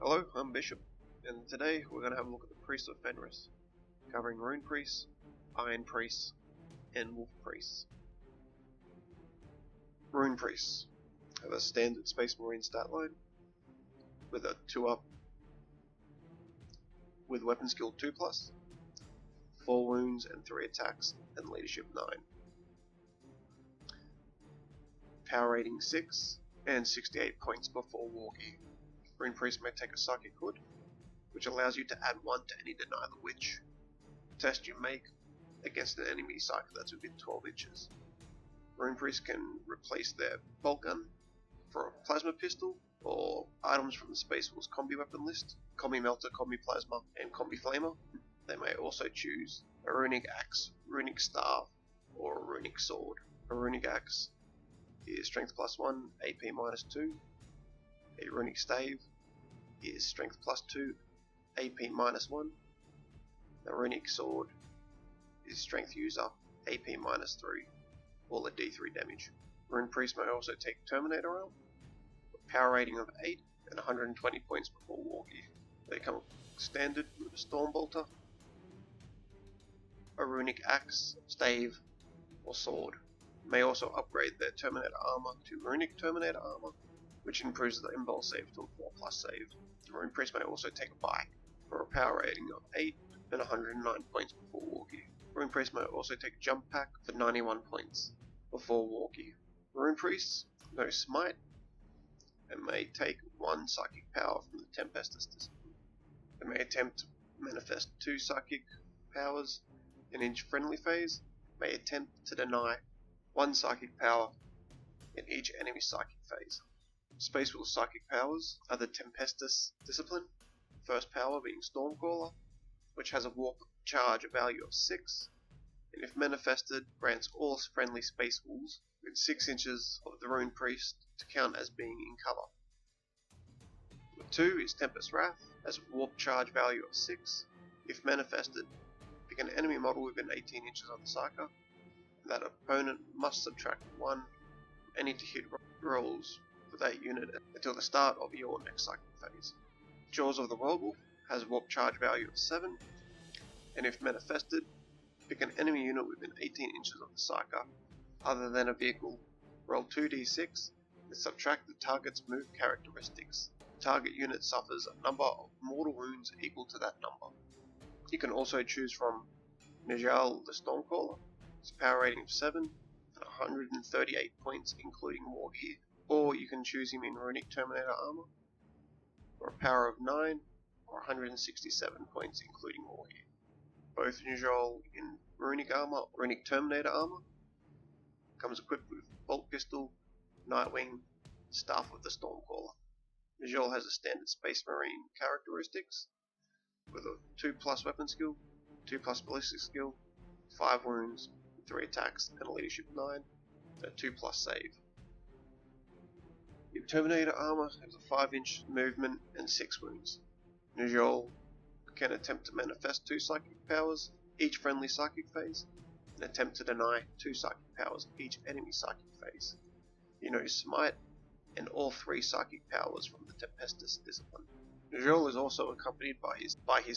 Hello, I'm Bishop, and today we're going to have a look at the Priests of Fenris, covering Rune Priests, Iron Priests, and Wolf Priests. Rune Priests have a standard Space Marine stat line with a 2-up with weapon skill 2+, 4 wounds and 3 attacks, and leadership 9. Power rating 6 and 68 points before war gear. Rune Priest may take a Psychic Hood, which allows you to add 1 to any Deny the Witch test you make against an enemy psychic that's within 12 inches. Rune Priest can replace their bolt gun for a plasma pistol, or items from the Space Wolves combi weapon list, combi melter, combi plasma, and combi flamer. They may also choose a runic axe, runic staff, or a runic sword. A runic axe is strength +1, AP -2. A runic stave is strength +2, AP -1. The runic sword is strength user, AP -3, all at D3 damage. Rune Priest may also take Terminator arm, with power rating of 8 and 120 points before war gear. They come standard with a Storm Bolter, a runic axe, stave, or sword. May also upgrade their Terminator armor to runic Terminator armor, which improves the invul save to a 4+ save. Rune Priest may also take a bike for a power rating of 8 and 109 points before war gear. Rune Priest may also take a jump pack for 91 points before war gear. Rune Priests no smite and may take 1 psychic power from the Tempestus discipline. They may attempt to manifest 2 psychic powers in each friendly phase, may attempt to deny 1 psychic power in each enemy psychic phase. Space Wolves psychic powers are the Tempestus discipline, first power being Stormcaller, which has a warp charge value of 6, and if manifested grants all friendly Space Wolves within 6 inches of the Rune Priest to count as being in cover. Number 2 is Tempest Wrath, has a warp charge value of 6. If manifested, pick an enemy model within 18 inches of the Psyker, and that opponent must subtract 1 from any to hit rolls for that unit until the start of your next psychic phase. Jaws of the Werewolf has a warp charge value of 7, and if manifested, pick an enemy unit within 18 inches of the Psyker, other than a vehicle, roll 2d6, and subtract the target's move characteristics. The target unit suffers a number of mortal wounds equal to that number. You can also choose from Najal the Stormcaller, with a power rating of 7 and 138 points including war gear. Or you can choose him in runic Terminator armor, for a power of 9 or 167 points including war gear. Both Najal in runic armor or runic Terminator armor comes equipped with bolt pistol, Nightwing, staff of the Stormcaller. Najal has a standard Space Marine characteristics with a 2+ weapon skill, 2+ ballistic skill, 5 wounds, 3 attacks, and a leadership 9, and a 2+ save. Your Terminator armor has a 5-inch movement and 6 wounds. Najal can attempt to manifest 2 psychic powers each friendly psychic phase, and attempt to deny 2 psychic powers each enemy psychic phase. You know Smite and all 3 psychic powers from the Tempestus discipline. Najal is also accompanied by his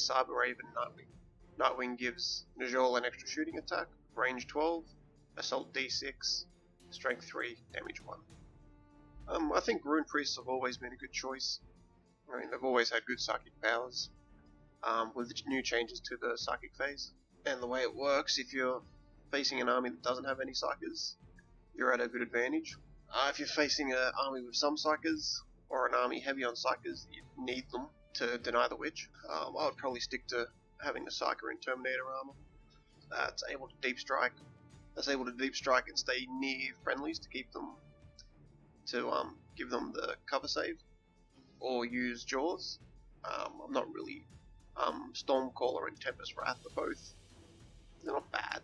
Cyber Raven Nightwing. Nightwing gives Najal an extra shooting attack, range 12, assault d6, strength 3, damage 1. I think Rune Priests have always been a good choice. I mean, they've always had good psychic powers, with the new changes to the psychic phase. And the way it works, if you're facing an army that doesn't have any psykers, you're at a good advantage. If you're facing an army with some psykers, or an army heavy on psykers, you need them to deny the witch. I would probably stick to having a psyker in Terminator armor that's able to deep strike, and stay near friendlies to keep them give them the cover save, or use Jaws. I'm not really Stormcaller and Tempest Wrath are both, they're not bad.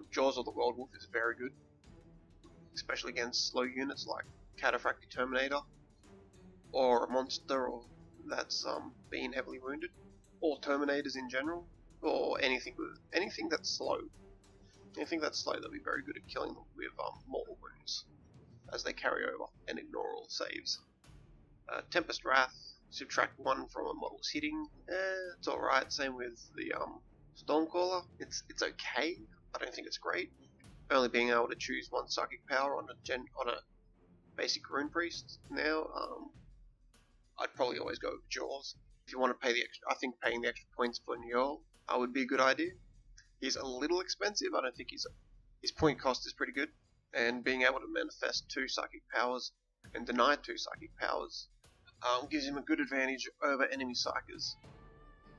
Jaws of the Werewolf is very good, especially against slow units like Cataphractic Terminator, or a monster that's being heavily wounded, or Terminators in general, or anything that's slow. Anything that's slow, they'll be very good at killing them with mortal wounds, as they carry over and ignore all saves. Tempest Wrath subtract 1 from a model's hitting. It's alright. Same with the Stormcaller. It's okay. I don't think it's great. Only being able to choose 1 psychic power on a basic Rune Priest now. I'd probably always go with Jaws. If you want to pay the extra, I think paying the extra points for Njol would be a good idea. He's a little expensive. I don't think his point cost is pretty good, and being able to manifest 2 psychic powers and deny 2 psychic powers gives him a good advantage over enemy psychers,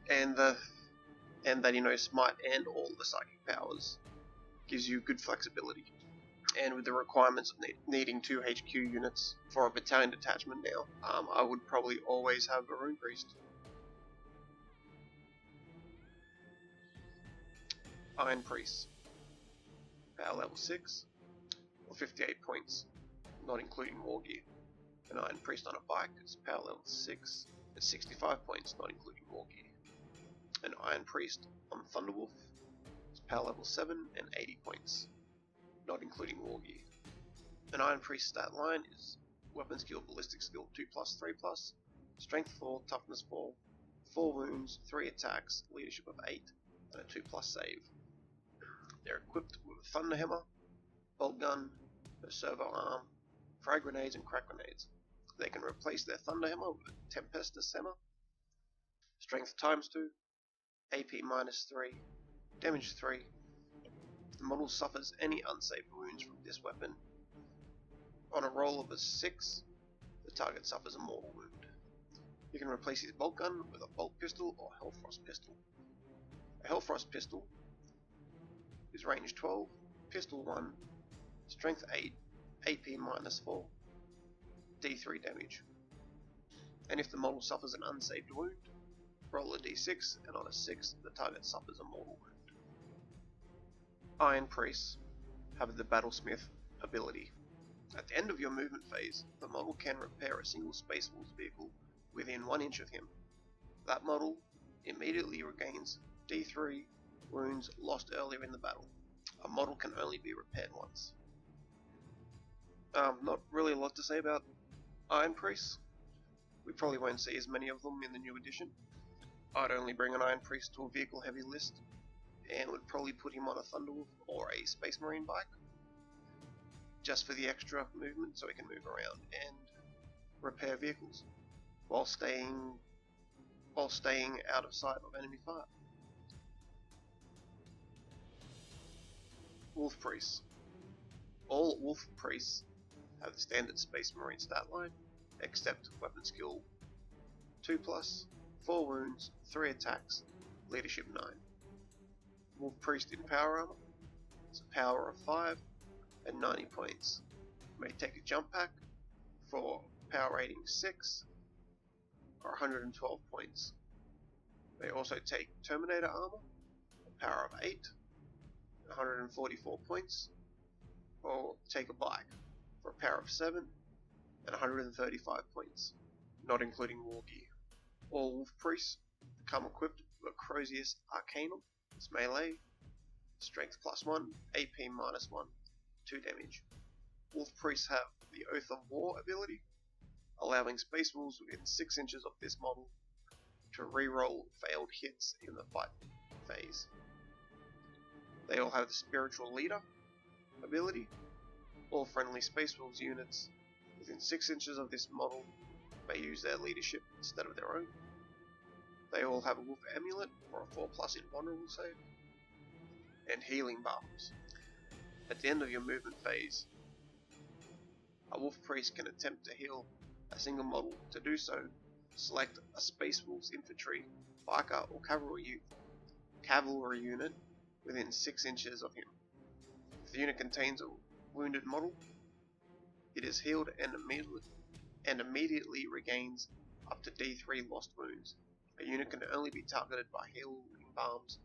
and that he knows Smite and all the psychic powers gives you good flexibility. And with the requirements of needing 2 HQ units for a battalion detachment now, I would probably always have a Rune Priest. Iron Priest. Power level 6, or 58 points, not including war gear. An Iron Priest on a bike is power level 6 at 65 points, not including war gear. An Iron Priest on Thunderwolf is power level 7 and 80 points, not including war gear. An Iron Priest stat line is weapon skill, ballistic skill 2+, 3+, strength 4, toughness 4, 4 wounds, 3 attacks, leadership of 8, and a 2+ save. They're equipped with a thunder hammer, bolt gun, a servo arm, frag grenades, and crack grenades. They can replace their thunder hammer with a Tempestus hammer, strength ×2, AP -3, damage 3. The model suffers any unsaved wounds from this weapon. On a roll of a 6, the target suffers a mortal wound. You can replace his bolt gun with a bolt pistol or Hellfrost pistol. A Hellfrost pistol is range 12, pistol 1, strength 8, AP -4, D3 damage. And if the model suffers an unsaved wound, roll a d6, and on a 6, the target suffers a mortal wound. Iron Priests have the Battlesmith ability. At the end of your movement phase, the model can repair a single Space Wolves vehicle within 1 inch of him. That model immediately regains D3 wounds lost earlier in the battle. A model can only be repaired once. Not really a lot to say about Iron Priests. We probably won't see as many of them in the new edition. I'd only bring an Iron Priest to a vehicle heavy list, and would probably put him on a Thunderwolf or a Space Marine bike, just for the extra movement so he can move around and repair vehicles while staying out of sight of enemy fire. Wolf Priests. All Wolf Priests have the standard Space Marine stat line, except weapon skill 2+, 4 wounds, 3 attacks, leadership 9. Wolf Priest in power armor is a power of 5 and 90 points. May take a jump pack for power rating 6 or 112 points. They also take Terminator armor, a power of 8, 144 points, or take a bike for a power of 7 and 135 points, not including war gear. All Wolf Priests come equipped with a Crozius Arcanum. It's melee, strength +1, AP -1, 2 damage. Wolf Priests have the Oath of War ability, allowing Space Wolves within 6 inches of this model to reroll failed hits in the fight phase. They all have the Spiritual Leader ability. All friendly Space Wolves units within 6 inches of this model may use their leadership instead of their own. They all have a Wolf Amulet for a 4+ invulnerable save, and Healing Balms. At the end of your movement phase, a Wolf Priest can attempt to heal a single model. To do so, select a Space Wolves infantry, biker, or cavalry unit within 6 inches of him. If the unit contains a wounded model, it is healed and immediately regains up to D3 lost wounds. A unit can only be targeted by healing balms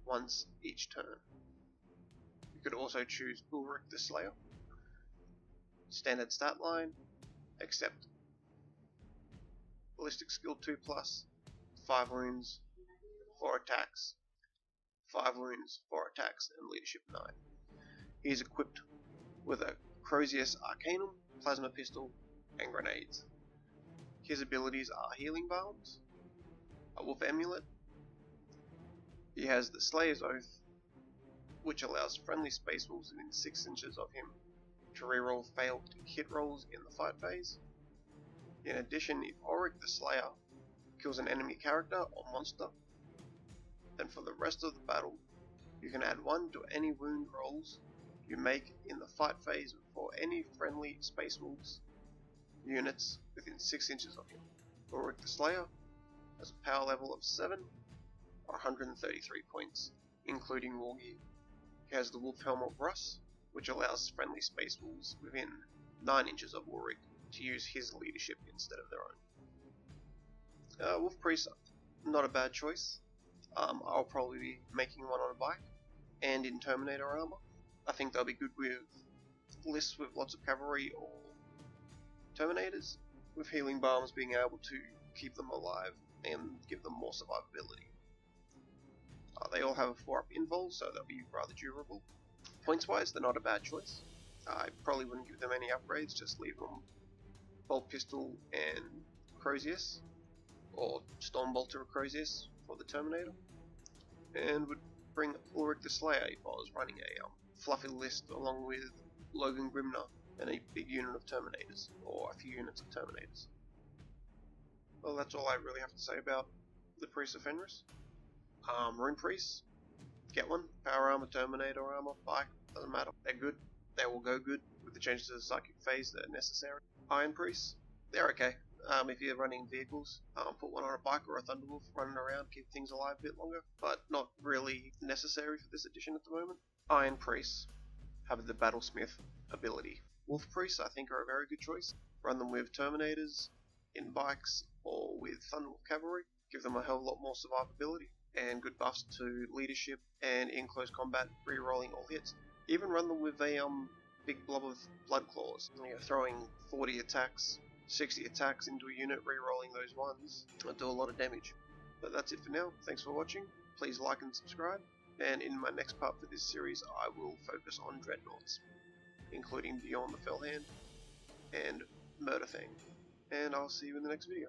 once each turn. You could also choose Ulrich the Slayer. Standard stat line, except ballistic skill 2+, 5 wounds, 4 attacks, 5 wounds, 4 attacks, and leadership 9. He is equipped with a Crozius Arcanum, plasma pistol, and grenades. His abilities are Healing Balms, a Wolf Amulet. He has the Slayer's Oath, which allows friendly Space Wolves within 6 inches of him to reroll failed hit rolls in the fight phase. In addition, if Auric the Slayer kills an enemy character or monster, then for the rest of the battle, you can add 1 to any wound rolls you make in the fight phase for any friendly Space Wolves units within 6 inches of him. Auric the Slayer has a power level of 7 or 133 points, including war gear. He has the Wolf Helm of Russ, which allows friendly Space Wolves within 9 inches of Auric to use his leadership instead of their own. Wolf Priests, not a bad choice. I'll probably be making one on a bike and in Terminator armor. I think they'll be good with lists with lots of cavalry or Terminators, with Healing Balms being able to keep them alive and give them more survivability. They all have a 4-up invul, so they'll be rather durable. Points wise, they're not a bad choice. I probably wouldn't give them any upgrades, just leave them Bolt Pistol and Crozius, or Stormbolter or Crozius for the Terminator, and would bring Ulrich the Slayer if I was running a fluffy list along with Logan Grimner and a big unit of Terminators, or a few units of Terminators. Well, that's all I really have to say about the Priests of Fenris. Rune Priests, get one. Power Armor, Terminator Armor, Bike, doesn't matter. They're good. They will go good with the changes to the Psychic phase that are necessary. Iron Priests, they're okay. If you're running vehicles, put one on a bike or a Thunderwolf running around, keep things alive a bit longer, but not really necessary for this edition at the moment. Iron Priests have the Battlesmith ability. Wolf Priests, I think, are a very good choice. Run them with Terminators, in bikes, or with Thunderwolf Cavalry. Give them a hell of a lot more survivability and good buffs to leadership and in close combat, re-rolling all hits. Even run them with a big blob of Blood Claws. You're throwing 40 attacks, 60 attacks into a unit, re-rolling those ones. It'll do a lot of damage. But that's it for now. Thanks for watching. Please like and subscribe. And in my next part for this series, I will focus on Dreadnoughts, including Beyond the Fell Hand and Murderfang. And I'll see you in the next video.